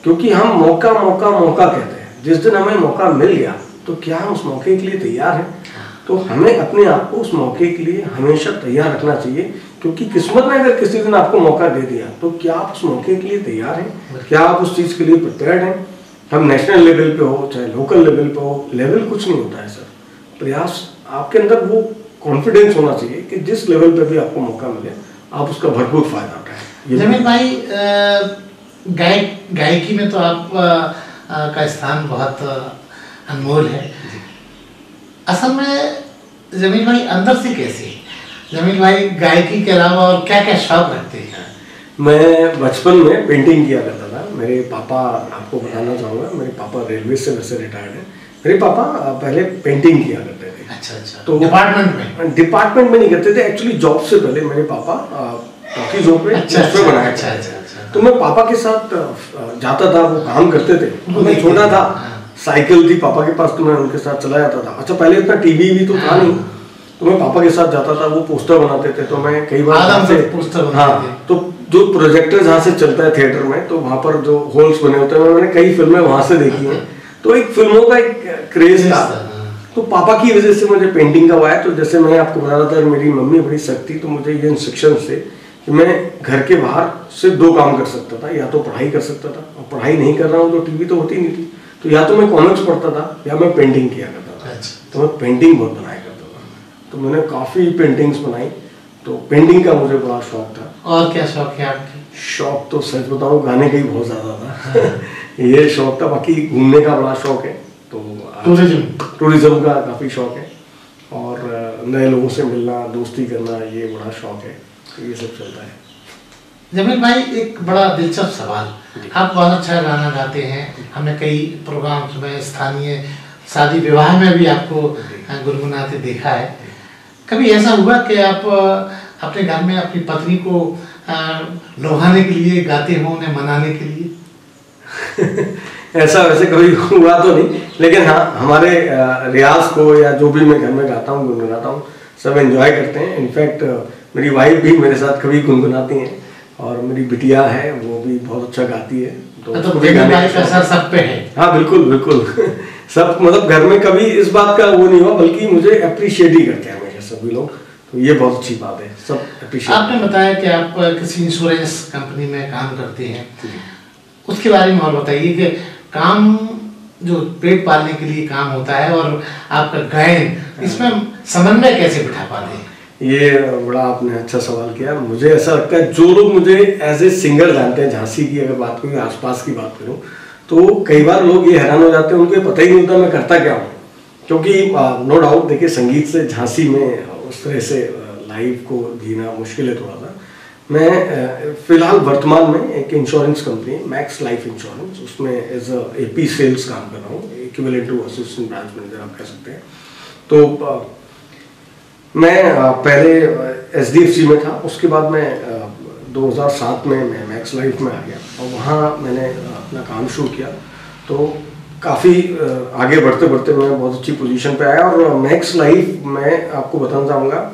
क्योंकि हम मौका मौका मौका कहते हैं, जिस दिन हमें मौका मिल गया तो क्या हम उस मौके के लिए तैयार हैं? तो हमें अपने आप को उस मौके के लिए हमेशा तैयार रखना चाहिए। क्योंकि किस्मत ने अगर किसी दिन आपको मौका दे दिया तो क्या आप उस मौके के लिए तैयार हैं? क्या आप उस चीज़ के लिए प्रिपेयर्ड हैं? हम नेशनल लेवल पे हो चाहे लोकल लेवल पे हो, लेवल कुछ नहीं होता है सर। प्रयास, आपके अंदर वो कॉन्फिडेंस होना चाहिए कि जिस लेवल पे भी आपको मौका मिले आप उसका भरपूर फायदा उठाएं। जमील भाई, गायकी में तो आप का स्थान बहुत अनमोल है। असल में जमील भाई अंदर से कैसे, जमील भाई गायकी के अलावा और क्या क्या शौक रखते हैं? मैं बचपन में पेंटिंग किया करता था। मेरे पापा, आपको बताना चाहूँगा, मेरे पापा रेलवे से वैसे रिटायर्ड हैं। मेरे पापा पहले पेंटिंग किया करते थे। अच्छा। तो डिपार्टमेंट में नहीं करते थे एक्चुअली, जॉब से पहले मेरे पापा टॉकी जॉब पे उसमें बनाया। तो मैं पापा के साथ जाता था, वो काम करते थे। मैं छोटा था, साइकिल थी पापा के पास, तो मैं उनके साथ चला जाता था। अच्छा, पहले इतना टीवी भी तो था नहीं, तो मैं पापा के साथ जाता था। वो पोस्टर बनाते थे, तो मैं कई बार हाँ, तो जो प्रोजेक्टर जहाँ से चलता है थिएटर में, तो वहाँ पर जो होल्स बने होते हैं, मैंने कई फिल्में वहाँ से देखी हैं। तो एक फिल्मों का एक क्रेज था, तो पापा की वजह से मुझे पेंटिंग का हुआ है। तो जैसे मैं आपको बता रहा था, मेरी मम्मी बड़ी सख्त थी, तो मुझे ये इंस्ट्रक्शन थे कि मैं घर के बाहर से 2 काम कर सकता था। या तो पढ़ाई कर सकता था, और पढ़ाई नहीं कर रहा हूँ तो टीवी तो होती नहीं थी, तो या तो मैं कॉमिक्स पढ़ता था या मैं पेंटिंग किया करता था। तो मैं पेंटिंग बहुत बनाया करता था, तो मैंने काफ़ी पेंटिंग्स बनाई। तो पेंटिंग का मुझे बड़ा शौक था। और क्या शौक है आपके? शौक तो सच बताऊँ, गाने का ही बहुत ज़्यादा था। ये शौक था। बाकी घूमने का बड़ा शौक है, तो टूरिज्म का काफ़ी शौक है, और नए लोगों से मिलना, दोस्ती करना, ये बड़ा शौक है। तो ये सब चलता है। जमील भाई, एक बड़ा दिलचस्प सवाल, आप बहुत अच्छा गाना गाते हैं, हमने कई प्रोग्राम्स में, स्थानीय शादी विवाह में भी आपको गुनगुनाते देखा है। कभी ऐसा हुआ कि आप अपने घर में अपनी पत्नी को लोभाने के लिए गाते हो, उन्हें मनाने के लिए? ऐसा वैसे कभी हुआ तो नहीं, लेकिन हाँ, हमारे रियाज को या जो भी मैं घर में गाता हूँ, गुनगुनाता हूँ, सब एंजॉय करते हैं। इनफैक्ट मेरी वाइफ भी मेरे साथ कभी गुनगुनाती हैं, और मेरी बिटिया है, वो भी बहुत अच्छा गाती है। तो गाने का असर सब पे है? हाँ, बिल्कुल बिल्कुल। सब, मतलब घर में कभी इस बात का वो नहीं हुआ, बल्कि मुझे अप्रिशिएट ही करते हैं हमेशा सभी लोग। तो ये बहुत अच्छी बात है, सब अप्रिशिएट। आपने बताया कि आप किसी इंश्योरेंस कंपनी में काम करते हैं, उसके बारे में और बताइए कि काम जो पेट पालने के लिए काम होता है और आपका गायन, इसमें समन्वय कैसे बिठा पाते हैं? ये बड़ा आपने अच्छा सवाल किया। मुझे ऐसा लगता है, जो लोग मुझे एज ए सिंगर जानते हैं, झांसी की अगर बात करूँ, आसपास की बात करूँ, तो कई बार लोग ये हैरान हो जाते हैं, उनको पता ही नहीं होता मैं करता क्या हूँ। क्योंकि नो डाउट, देखिए, संगीत से झांसी में उस तरह से लाइफ को जीना मुश्किल है थोड़ा सा। मैं फिलहाल वर्तमान में एक insurance company, Max Life Insurance, उसमें एज AP सेल्स काम कर रहा हूँ, equivalent to assistant branch manager आप कह सकते हैं। तो मैं पहले SDFC में था, उसके बाद मैं 2007 में मैं मैक्स लाइफ में आ गया, और वहाँ मैंने अपना काम शुरू किया। तो काफ़ी आगे बढ़ते बढ़ते मैं बहुत अच्छी पोजीशन पे आया, और मैक्स लाइफ में आपको बताना चाहूँगा,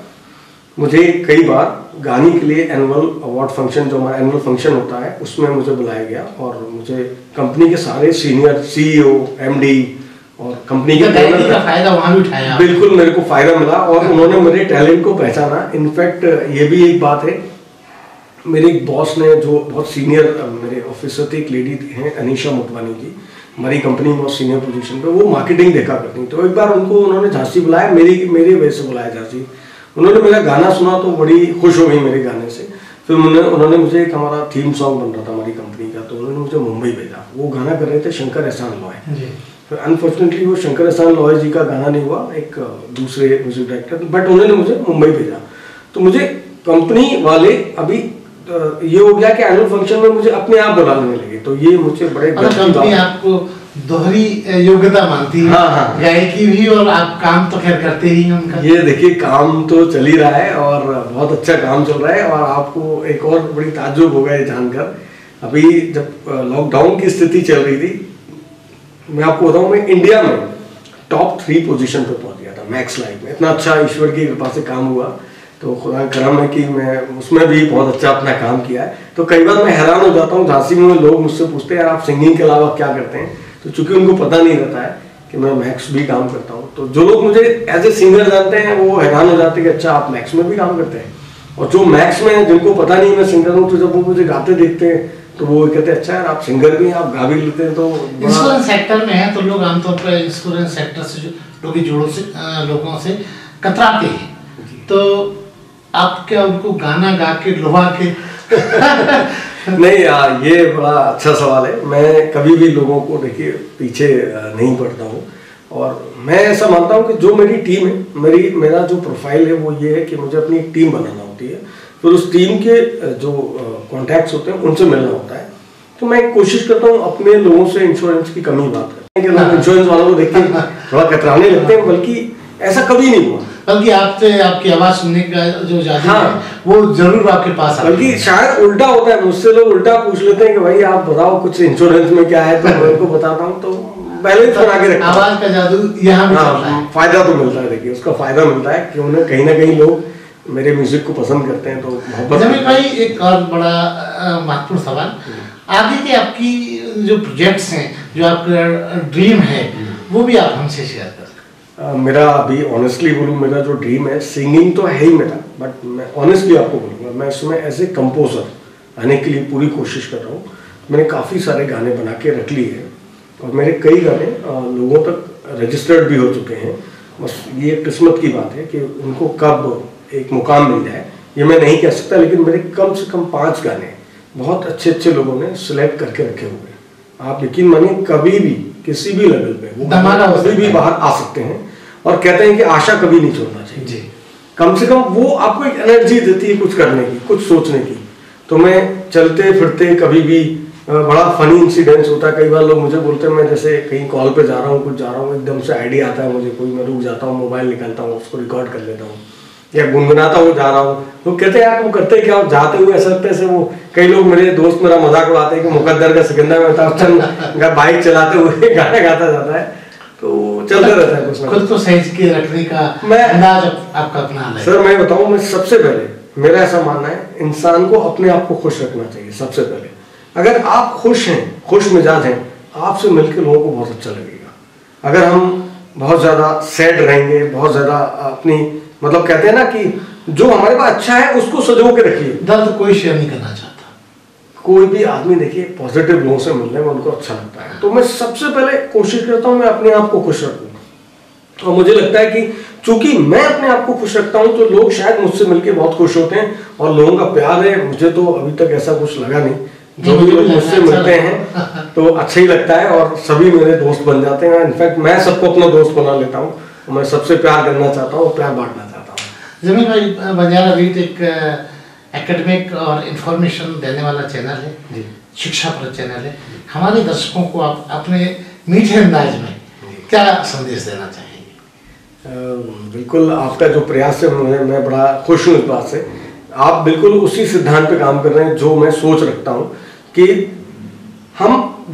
मुझे कई बार गाने के लिए एनुअल अवार्ड फंक्शन, जो हमारा एनुअल फंक्शन होता है, उसमें मुझे बुलाया गया, और मुझे कंपनी के सारे सीनियर CEO, MD और कंपनी के का फायदा वहाँ भी उठाया। बिल्कुल, मेरे को फायदा मिला, और उन्होंने मेरे टैलेंट को पहचाना। इनफैक्ट ये भी एक बात है, मेरे एक बॉस ने, जो बहुत सीनियर मेरे ऑफिसर थे, एक लेडी हैं अनीशा मोटवानी जी, हमारी कंपनी में बहुत सीनियर पोजीशन पे, वो मार्केटिंग देखा करती। तो एक बार उनको उन्होंने झांसी बुलाया, मेरे वजह से बुलाया झांसी। उन्होंने मेरा गाना सुना तो बड़ी खुश हो गई मेरे गाने से। फिर उन्होंने मुझे, एक हमारा थीम सॉन्ग बन रहा था हमारी कंपनी का, तो उन्होंने मुझे मुंबई भेजा। वो गाना कर रहे थे शंकर एहसान लॉय। फिर अनफॉर्चुनेटली वो शंकर एहसान लॉय जी का गाना नहीं हुआ, एक दूसरे म्यूजिक डायरेक्टर, बट उन्होंने मुझे मुंबई भेजा। तो मुझे कंपनी वाले अभी ये हो गया कि एनुअल फंक्शन में मुझे अपने आप बुलाने लगे। तो ये मुझे बड़े कंपनी आपको दोहरी योग्यता मानती है। हाँ, गायकी भी, और आप काम तो खैर करते ही हैं उनका। ये देखिए, काम तो चल ही रहा है, और बहुत अच्छा काम चल रहा है। और आपको एक और बड़ी ताज्जुब होगा ये जानकर, अभी जब लॉकडाउन की स्थिति चल रही थी, मैं आपको बताऊं, मैं इंडिया में टॉप 3 पोजीशन पे पहुंच गया था मैक्स लाइफ में। इतना अच्छा ईश्वर की कृपा से काम हुआ, तो खुदा करम है कि मैं उसमें भी बहुत अच्छा अपना काम किया है। तो कई बार मैं हैरान हो जाता हूँ, झांसी में लोग मुझसे पूछते हैं, यार आप सिंगिंग के अलावा क्या करते हैं? तो चूंकि उनको पता नहीं रहता है कि मैं मैक्स भी काम करता हूँ, तो जो लोग मुझे एज ए सिंगर जानते हैं, वो हैरान हो जाते हैं कि अच्छा आप मैक्स में भी काम करते हैं। और जो मैक्स में, जिनको पता नहीं मैं सिंगर हूँ, तो जब वो मुझे गाते देखते हैं, तो वो कहते हैं अच्छा यार आप सिंगर भी हैं, आप गा भी लेते हैं। तो इंश्योरेंस सेक्टर में है, तो लोग आमतौर पर इंश्योरेंस सेक्टर से लोगों से कतराते हैं, तो आप क्या उनको गाना गा के लुभा के? नहीं यार, ये बड़ा अच्छा सवाल है। मैं कभी भी लोगों को, देखिए, पीछे नहीं पड़ता हूँ। और मैं ऐसा मानता हूँ कि जो मेरी टीम है, मेरा जो प्रोफाइल है वो ये है कि मुझे अपनी एक टीम बनाना होती है, फिर उस टीम के जो कॉन्टैक्ट्स होते हैं उनसे मिलना होता है। तो मैं कोशिश करता हूँ अपने लोगों से इंश्योरेंस की कमी बात करते हैं कि लोग इंश्योरेंस वालों को देख के थोड़ा कतराने लगते हैं, बल्कि ऐसा कभी नहीं हुआ। बल्कि आपसे आपकी आवाज सुनने का जो जादू है वो जरूर आपके पास आता है। बल्कि शायद उल्टा होता है, मुझसे लोग उल्टा पूछ लेते हैं कि भाई आप बताओ कुछ इंश्योरेंस में क्या है, तो मैं उनको बताता हूँ। तो पहले ही बना के रखता हूँ। आवाज का जादू यहाँ भी चलता है। फायदा तो मिलता है, देखिए उसका फायदा मिलता है कि उन्हें कहीं ना कहीं लोग मेरे म्यूजिक को पसंद करते हैं। तो मोहब्बत। जमील भाई, एक और बड़ा महत्वपूर्ण सवाल, आगे के आपकी जो प्रोजेक्ट्स हैं, जो आपका ड्रीम है, वो भी आप हमसे शेयर कर। मेरा अभी ऑनेस्टली बोलूँ, मेरा जो ड्रीम है, सिंगिंग तो है ही मेरा, बट मैं ऑनेस्टली आपको बोलूँगा, मैं इसमें एज ए कंपोजर आने के लिए पूरी कोशिश कर रहा हूँ। मैंने काफ़ी सारे गाने बना के रख लिए हैं और मेरे कई गाने लोगों तक रजिस्टर्ड भी हो चुके हैं। बस ये किस्मत की बात है कि उनको कब एक मुकाम मिल जाए ये मैं नहीं कह सकता, लेकिन मेरे कम से कम 5 गाने बहुत अच्छे अच्छे लोगों ने सिलेक्ट करके रखे हुए हैं। आप यकीन मानिए, कभी भी किसी भी लेवल पे वो कभी भी बाहर आ सकते हैं। और कहते हैं कि आशा कभी नहीं छोड़ना चाहिए जी। कम से कम वो आपको एक एनर्जी देती है कुछ करने की, कुछ सोचने की। तो मैं चलते फिरते कभी भी बड़ा फनी इंसिडेंट्स होता है। कई बार लोग मुझे बोलते हैं, मैं जैसे कहीं कॉल पे जा रहा हूँ, कुछ जा रहा हूँ, एकदम से आइडिया आता है मुझे कोई, मैं रुक जाता हूँ, मोबाइल निकालता हूँ, उसको रिकॉर्ड कर लेता हूँ या गुनगुनाता हुआ जा रहा हूँ। तो कहते हैं यार तुम करते क्या, जाते हुए ऐसा लगता है वो। कई लोग मेरे दोस्त मेरा मजाक उड़ाते हैं कि मुकद्दर का सिकंदर में था, बाइक चलाते हुए गाना गाता जाता है। तो चलता रहता है कुछ ना खुद को सहेज के रखने का अंदाज आपका अपना है। सर मैं बताऊं, मैं सबसे पहले मेरा ऐसा मानना है, इंसान को अपने आप को खुश रखना चाहिए सबसे पहले। अगर आप खुश हैं, खुश मिजाज हैं, आपसे मिलकर लोगों को बहुत अच्छा लगेगा। अगर हम बहुत ज़्यादा सैड रहेंगे, बहुत ज़्यादा अपनी मतलब कहते हैं ना कि जो हमारे पास अच्छा है उसको सजो के रखिए। दर्द कोई शेयर नहीं करना चाहता। कोई भी आदमी देखिए पॉजिटिव लोगों से मिलने में उनको अच्छा लगता है। तो मैं सबसे पहले कोशिश करता हूँ मैं अपने आप को खुश रखूँ। और मुझे लगता है कि चूंकि मैं अपने आप को खुश रखता हूँ तो लोग शायद मुझसे मिलकर बहुत खुश होते हैं। और लोगों का प्यार है, मुझे तो अभी तक ऐसा कुछ लगा नहीं। जो भी लोग मुझसे मिलते हैं तो अच्छा ही लगता है और सभी मेरे दोस्त बन जाते हैं। इनफैक्ट मैं सबको अपना दोस्त बना लेता हूँ। मैं सबसे प्यार करना चाहता हूँ, प्यार बांटना चाहता हूँ। जमील भाई, बंजारा बीट एक एकेडमिक और इंफॉर्मेशन देने वाला चैनल है जी, शिक्षाप्रद चैनल है। हमारे दर्शकों को आप अपने मीठे अंदाज में क्या संदेश देना चाहेंगे? बिल्कुल, आपका जो प्रयास है मैं बड़ा खुश हूँ इस बात से। आप बिल्कुल उसी सिद्धांत पे काम कर रहे हैं जो मैं सोच रखता हूँ कि हम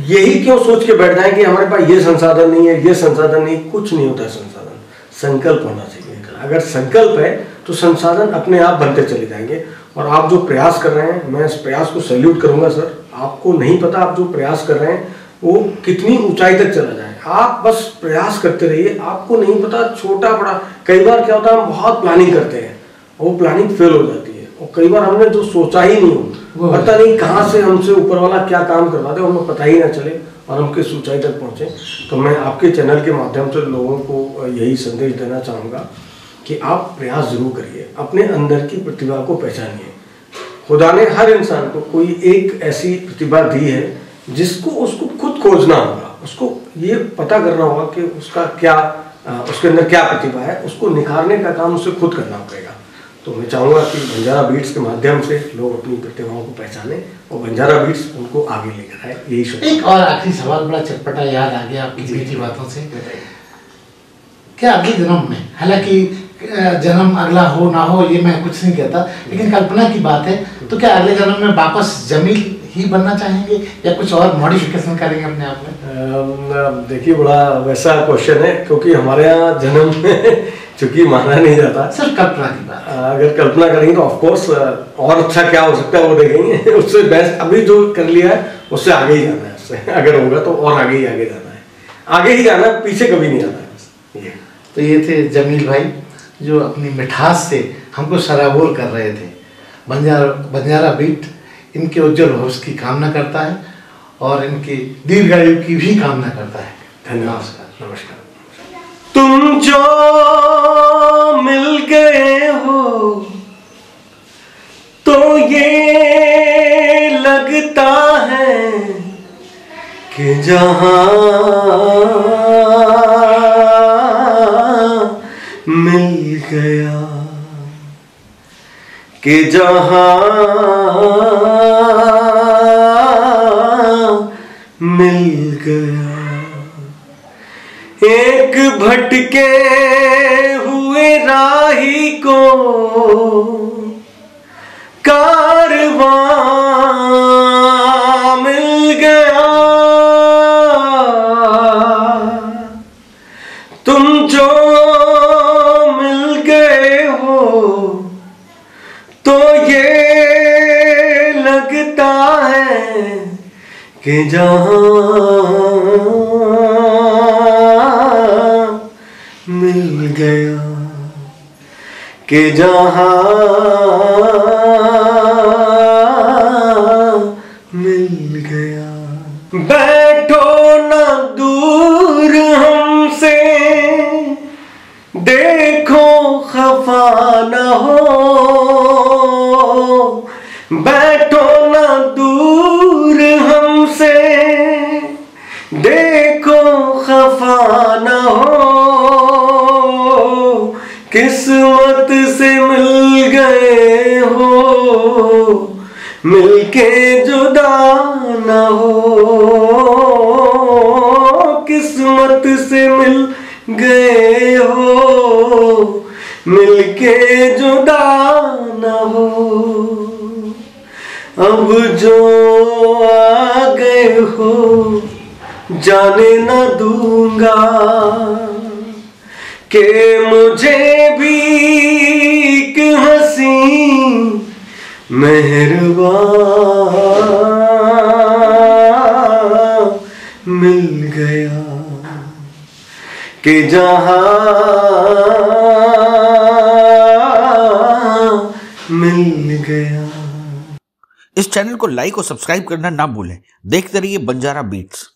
यही क्यों सोच के बैठ जाएं कि हमारे पास ये संसाधन नहीं है, ये संसाधन नहीं। कुछ नहीं होता है संसाधन, संकल्प होना चाहिए। अगर संकल्प है तो संसाधन अपने आप बनते चले जाएंगे। और आप जो प्रयास कर रहे हैं, मैं इस प्रयास को सैल्यूट करूंगा सर। आपको नहीं पता आप जो प्रयास कर रहे हैं वो कितनी ऊंचाई तक चला जाए। आप बस प्रयास करते रहिए, आपको नहीं पता छोटा बड़ा। कई बार क्या होता है, हम बहुत प्लानिंग करते हैं, वो प्लानिंग फेल हो जाती है। और कई बार हमने जो सोचा ही नहीं हो, पता नहीं कहाँ से हमसे ऊपर वाला क्या काम करवा दे, हमें पता ही ना चले और हम किस ऊंचाई तक पहुँचे। तो मैं आपके चैनल के माध्यम से लोगों को यही संदेश देना चाहूँगा कि आप प्रयास जरूर करिए, अपने अंदर की प्रतिभा को पहचानिए। खुदा ने हर इंसान को कोई एक ऐसी प्रतिभा दी है जिसको उसको खुद खोजना होगा, उसको ये पता करना होगा कि उसका क्या उसके अंदर क्या प्रतिभा है, उसको निखारने का काम उसे खुद करना पड़ेगा। तो मैं चाहूँगा कि बंजारा बीट्स के माध्यम से लोग अपनी प्रतिभाओं को पहचाने और बंजारा बीट्स उनको आगे लेकर आए। यही शुभ। एक और आखिरी सवाल बड़ा चटपटा याद आ गया आपकी मीठी बातों से। क्या अगले जन्म में, हालांकि जन्म अगला हो ना हो ये मैं कुछ नहीं कहता, लेकिन कल्पना की बात है, तो क्या अगले जन्म में वापस जमील ही बनना चाहेंगे या कुछ और मॉडिफिकेशन करेंगे अपने आप में? देखिए, बड़ा वैसा क्वेश्चन है क्योंकि हमारे यहाँ जन्म में चूंकि माना नहीं जाता। सिर्फ कल्पना की बात। अगर कल्पना करेंगे तो ऑफकोर्स और अच्छा क्या हो सकता है वो देखेंगे। उससे बेस्ट अभी जो कर लिया है उससे आगे ही जाना है। उससे अगर होगा तो और आगे ही आगे जाना है, आगे ही जाना है, पीछे कभी नहीं आना है। तो ये थे जमील भाई जो अपनी मिठास से हमको सराबोर कर रहे थे। बंजारा बीट इनके उज्जवल भविष्य की कामना करता है और इनकी दीर्घायु की भी कामना करता है। धन्यवाद। नमस्कार। तुम जो मिल गए हो तो ये लगता है कि जहां मिल गया कि जहां मिल गया। एक भटके हुए राही को कारवां मिल गया। तुम जो मिल गए हो तो ये लगता है कि जहां मिल गया कि जहां मिल गया। बैठो ना दूर हमसे, देखो खफा न हो। बैठो ना दूर हमसे, देखो खफा न हो। किस्मत से मिल गए हो, मिलके जुदा न हो। किस्मत से मिल गए हो, मिलके जुदा न हो। अब जो आ गए हो जाने न दूंगा कि मुझे भी एक हंसी मेहरबान मिल गया कि जहां मिल गया। इस चैनल को लाइक और सब्सक्राइब करना ना भूलें। देखते रहिए बंजारा बीट्स।